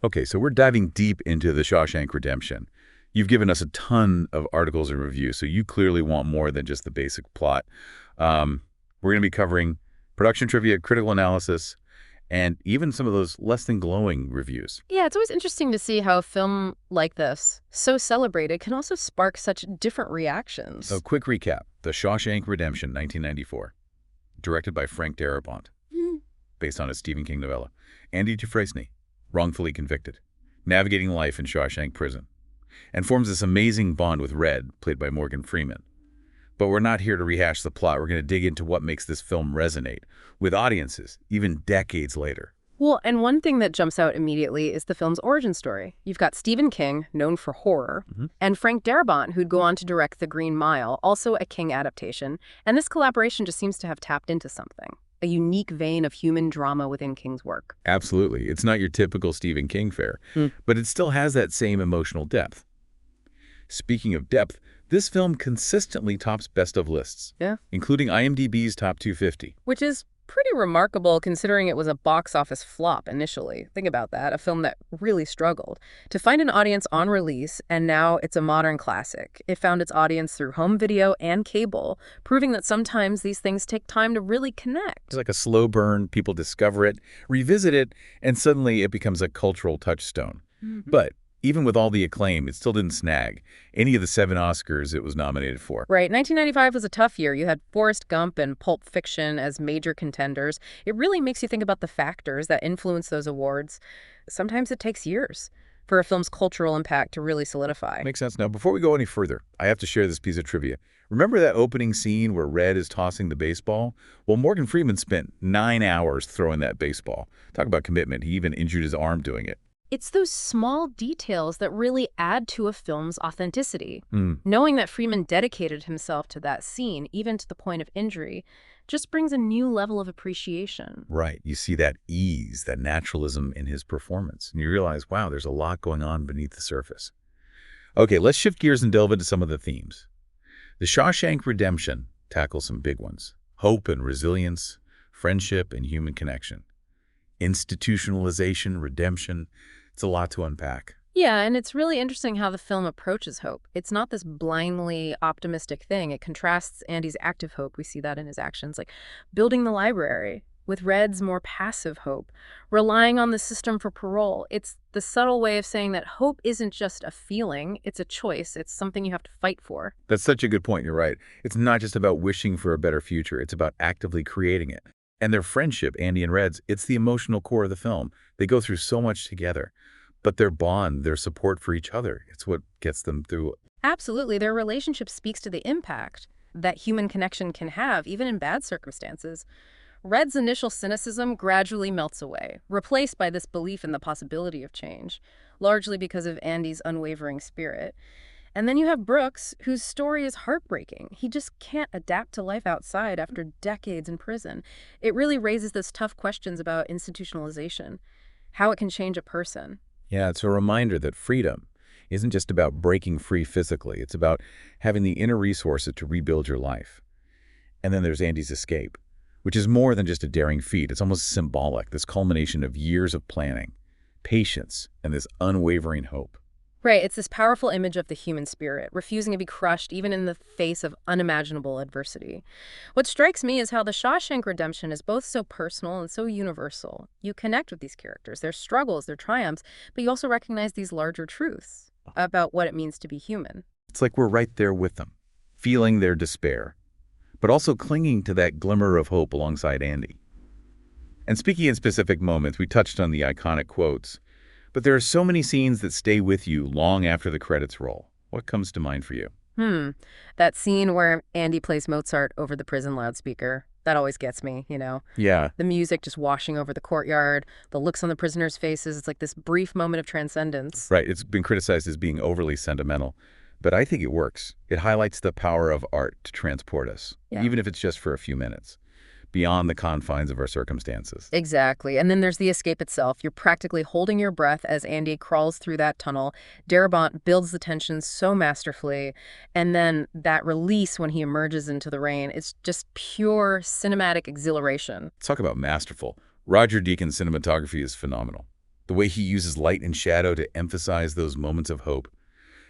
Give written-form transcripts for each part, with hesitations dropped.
Okay, so we're diving deep into the Shawshank Redemption. You've given us a ton of articles and reviews, so you clearly want more than just the basic plot. We're going to be covering production trivia, critical analysis, and even some of those less than glowing reviews. Yeah, it's always interesting to see how a film like this, so celebrated, can also spark such different So reactions. quick recap. The Shawshank Redemption, 1994. Directed by Frank Darabont, Hmm. based on a Stephen King novella. Andy Dufresne, wrongfully convicted, navigating life in Shawshank Prison, and forms this amazing bond with Red, played by Morgan Freeman. But we're not here to rehash the plot. We're going to dig into what makes this film resonate with audiences, even decades later. Well, and one thing that jumps out immediately is the film's origin story. You've got Stephen King, known for horror, and Frank Darabont, who'd go on to direct The Green Mile, also a King adaptation. And this collaboration just seems to have tapped into something, a unique vein of human drama within King's work. Absolutely. It's not your typical Stephen King fare, but it still has that same emotional depth. Speaking of depth, this film consistently tops best of lists, Yeah. including IMDb's top 250. Which is pretty remarkable considering it was a box office flop initially. Think about that, a film that really struggled to find an audience on release, and now it's a modern classic. It found its audience through home video and cable, proving that sometimes these things take time to really connect. It's like a slow burn. People discover it, revisit it, and suddenly it becomes a cultural touchstone. But even with all the acclaim, it still didn't snag any of the 7 Oscars it was nominated for. Right, 1995 was a tough year. You had Forrest Gump and Pulp Fiction as major contenders. It really makes you think about the factors that influence those awards. Sometimes it takes years for a film's cultural impact to really solidify. Makes sense. Now, before we go any further, I have to share this piece of trivia. Remember that opening scene where Red is tossing the baseball? Well, Morgan Freeman spent 9 hours throwing that baseball. Talk about commitment. He even injured his arm doing it. It's those small details that really add to a film's authenticity. Knowing that Freeman dedicated himself to that scene, even to the point of injury, just brings a new level of appreciation. Right. You see that ease, that naturalism in his performance. And you realize, wow, there's a lot going on beneath the surface. Okay, let's shift gears and delve into some of the themes. The Shawshank Redemption tackles some big ones. Hope and resilience, friendship and human connection. Institutionalization, redemption. It's a lot to unpack. Yeah, and it's really interesting how the film approaches hope. It's not this blindly optimistic thing. It contrasts Andy's active hope. We see that in his actions, like building the library, with Red's more passive hope, relying on the system for parole. It's the subtle way of saying that hope isn't just a feeling, it's a choice. It's something you have to fight for. That's such a good point. You're right. It's not just about wishing for a better future. It's about actively creating it. And their friendship, Andy and Red's, it's the emotional core of the film. They go through so much together. But their bond, their support for each other, it's what gets them through. Absolutely. Their relationship speaks to the impact that human connection can have, even in bad circumstances. Red's initial cynicism gradually melts away, replaced by this belief in the possibility of change, largely because of Andy's unwavering spirit. And then you have Brooks, whose story is heartbreaking. He just can't adapt to life outside after decades in prison. It really raises those tough questions about institutionalization, how it can change a person. Yeah, it's a reminder that freedom isn't just about breaking free physically. It's about having the inner resources to rebuild your life. And then there's Andy's escape, which is more than just a daring feat. It's almost symbolic, this culmination of years of planning, patience, and this unwavering hope. Right, it's this powerful image of the human spirit, refusing to be crushed even in the face of unimaginable adversity. What strikes me is how the Shawshank Redemption is both so personal and so universal. You connect with these characters, their struggles, their triumphs, but you also recognize these larger truths about what it means to be human. It's like we're right there with them, feeling their despair, but also clinging to that glimmer of hope alongside Andy. And speaking in specific moments, we touched on the iconic quotes, but there are so many scenes that stay with you long after the credits roll. What comes to mind for you? That scene where Andy plays Mozart over the prison loudspeaker, that always gets me, Yeah. The music just washing over the courtyard, the looks on the prisoners' faces, it's like this brief moment of transcendence. Right. It's been criticized as being overly sentimental, but I think it works. It highlights the power of art to transport us, even if it's just for a few minutes, beyond the confines of our circumstances. Exactly. And then there's the escape itself. You're practically holding your breath as Andy crawls through that tunnel. Darabont builds the tension so masterfully. And then that release when he emerges into the rain, it's just pure cinematic exhilaration. Talk about masterful. Roger Deakins' cinematography is phenomenal. The way he uses light and shadow to emphasize those moments of hope,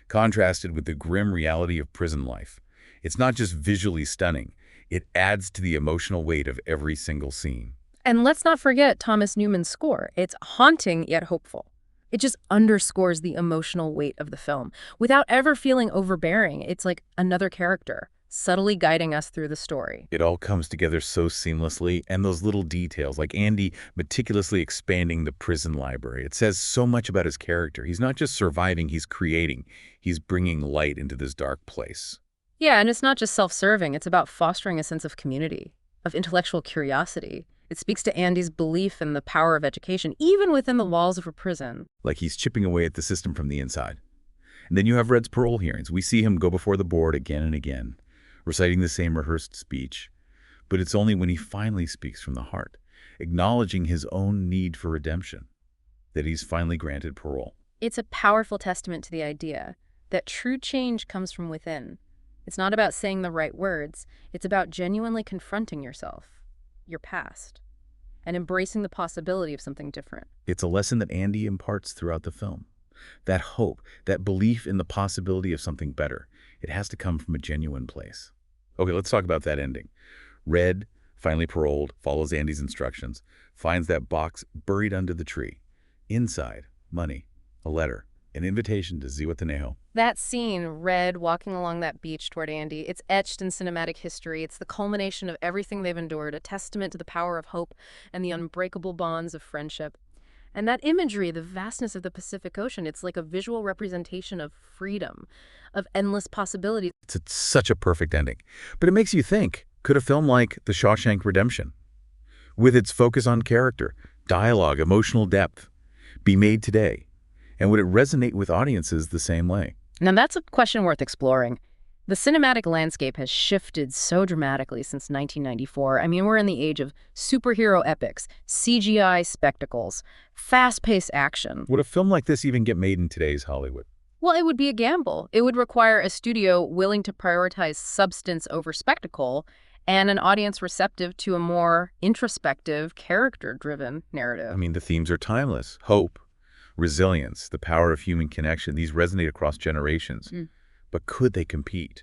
contrasted with the grim reality of prison life. It's not just visually stunning, it adds to the emotional weight of every single scene. And let's not forget Thomas Newman's score. It's haunting yet hopeful. It just underscores the emotional weight of the film. Without ever feeling overbearing, it's like another character, subtly guiding us through the story. It all comes together so seamlessly, and those little details, like Andy meticulously expanding the prison library, it says so much about his character. He's not just surviving, he's creating. He's bringing light into this dark place. Yeah, and it's not just self-serving. It's about fostering a sense of community, of intellectual curiosity. It speaks to Andy's belief in the power of education, even within the walls of a prison. Like he's chipping away at the system from the inside. And then you have Red's parole hearings. We see him go before the board again and again, reciting the same rehearsed speech. But it's only when he finally speaks from the heart, acknowledging his own need for redemption, that he's finally granted parole. It's a powerful testament to the idea that true change comes from within. It's not about saying the right words. It's about genuinely confronting yourself, your past, and embracing the possibility of something different. It's a lesson that Andy imparts throughout the film. That hope, that belief in the possibility of something better, it has to come from a genuine place. Okay, let's talk about that ending. Red, finally paroled, follows Andy's instructions, finds that box buried under the tree. Inside, money, a letter, an invitation to Zihuatanejo. That scene, Red walking along that beach toward Andy, it's etched in cinematic history. It's the culmination of everything they've endured, a testament to the power of hope and the unbreakable bonds of friendship. And that imagery, the vastness of the Pacific Ocean, it's like a visual representation of freedom, of endless possibilities. It's such a perfect ending. But it makes you think, could a film like The Shawshank Redemption, with its focus on character, dialogue, emotional depth, be made today? And would it resonate with audiences the same way? Now that's a question worth exploring. The cinematic landscape has shifted so dramatically since 1994. I mean, we're in the age of superhero epics, CGI spectacles, fast-paced action. Would a film like this even get made in today's Hollywood? Well, it would be a gamble. It would require a studio willing to prioritize substance over spectacle and an audience receptive to a more introspective, character-driven narrative. I mean, the themes are timeless. Hope, resilience, the power of human connection, these resonate across generations. But could they compete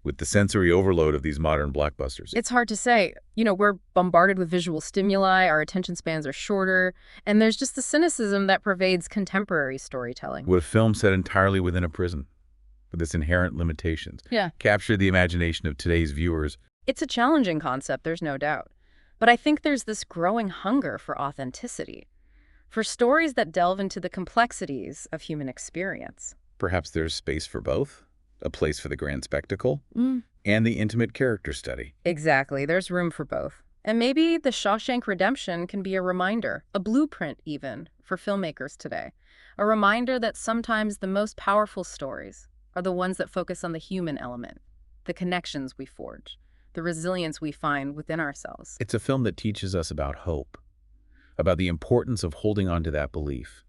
with the sensory overload of these modern blockbusters? It's hard to say. We're bombarded with visual stimuli, our attention spans are shorter, and there's just the cynicism that pervades contemporary storytelling. Would a film set entirely within a prison, with its inherent limitations, capture the imagination of today's viewers? It's a challenging concept, there's no doubt. But I think there's this growing hunger for authenticity, for stories that delve into the complexities of human experience. Perhaps there's space for both, a place for the grand spectacle and the intimate character study. Exactly, there's room for both. And maybe The Shawshank Redemption can be a reminder, a blueprint even, for filmmakers today. A reminder that sometimes the most powerful stories are the ones that focus on the human element, the connections we forge, the resilience we find within ourselves. It's a film that teaches us about hope, about the importance of holding on to that belief,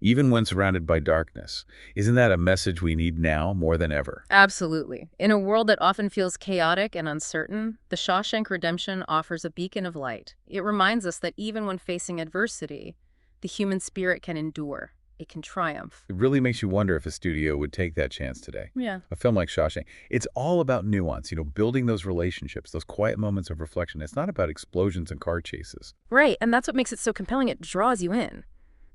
even when surrounded by darkness. Isn't that a message we need now more than ever? Absolutely. In a world that often feels chaotic and uncertain, The Shawshank Redemption offers a beacon of light. It reminds us that even when facing adversity, the human spirit can endure. It can triumph. It really makes you wonder if a studio would take that chance today. Yeah. A film like Shawshank, it's all about nuance, building those relationships, those quiet moments of reflection. It's not about explosions and car chases. Right, and that's what makes it so compelling. It draws you in,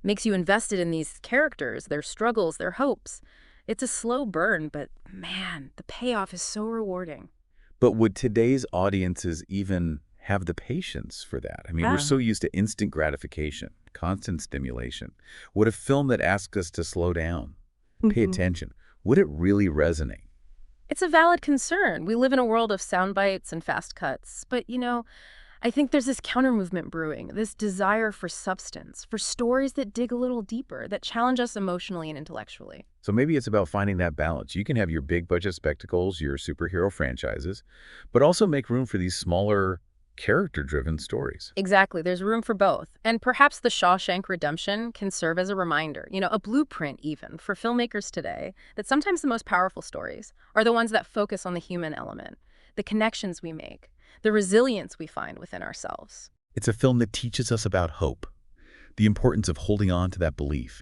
makes you invested in these characters, their struggles, their hopes. It's a slow burn, but man, the payoff is so rewarding. But would today's audiences even have the patience for that? I mean, we're so used to instant gratification, constant stimulation. Would a film that asks us to slow down, pay attention, would it really resonate? It's a valid concern. We live in a world of sound bites and fast cuts. But, I think there's this counter-movement brewing, this desire for substance, for stories that dig a little deeper, that challenge us emotionally and intellectually. So maybe it's about finding that balance. You can have your big budget spectacles, your superhero franchises, but also make room for these smaller, character-driven stories. Exactly. There's room for both. And perhaps The Shawshank Redemption can serve as a reminder, a blueprint even, for filmmakers today, that sometimes the most powerful stories are the ones that focus on the human element, the connections we make, the resilience we find within ourselves. It's a film that teaches us about hope, the importance of holding on to that belief,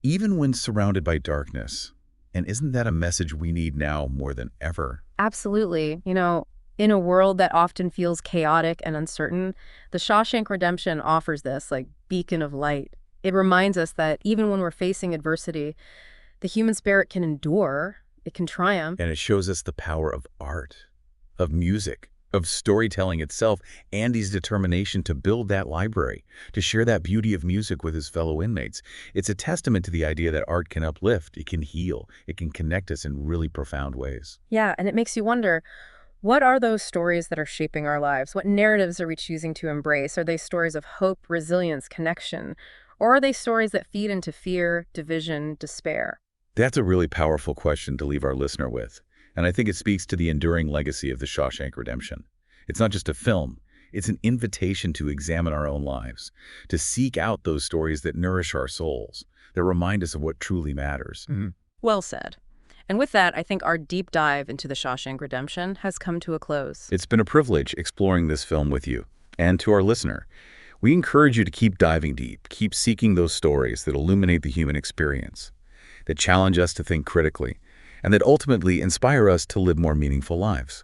even when surrounded by darkness. And isn't that a message we need now more than ever? Absolutely. In a world that often feels chaotic and uncertain, the Shawshank Redemption offers this, like, beacon of light. It reminds us that even when we're facing adversity, the human spirit can endure, it can triumph. And it shows us the power of art, of music, of storytelling itself, Andy's determination to build that library, to share that beauty of music with his fellow inmates. It's a testament to the idea that art can uplift, it can heal, it can connect us in really profound ways. Yeah, and it makes you wonder, what are those stories that are shaping our lives? What narratives are we choosing to embrace? Are they stories of hope, resilience, connection? Or are they stories that feed into fear, division, despair? That's a really powerful question to leave our listener with. And I think it speaks to the enduring legacy of the Shawshank Redemption. It's not just a film. It's an invitation to examine our own lives, to seek out those stories that nourish our souls, that remind us of what truly matters. Well said. And with that, I think our deep dive into the Shawshank Redemption has come to a close. It's been a privilege exploring this film with you. And to our listener, we encourage you to keep diving deep, keep seeking those stories that illuminate the human experience, that challenge us to think critically, and that ultimately inspire us to live more meaningful lives.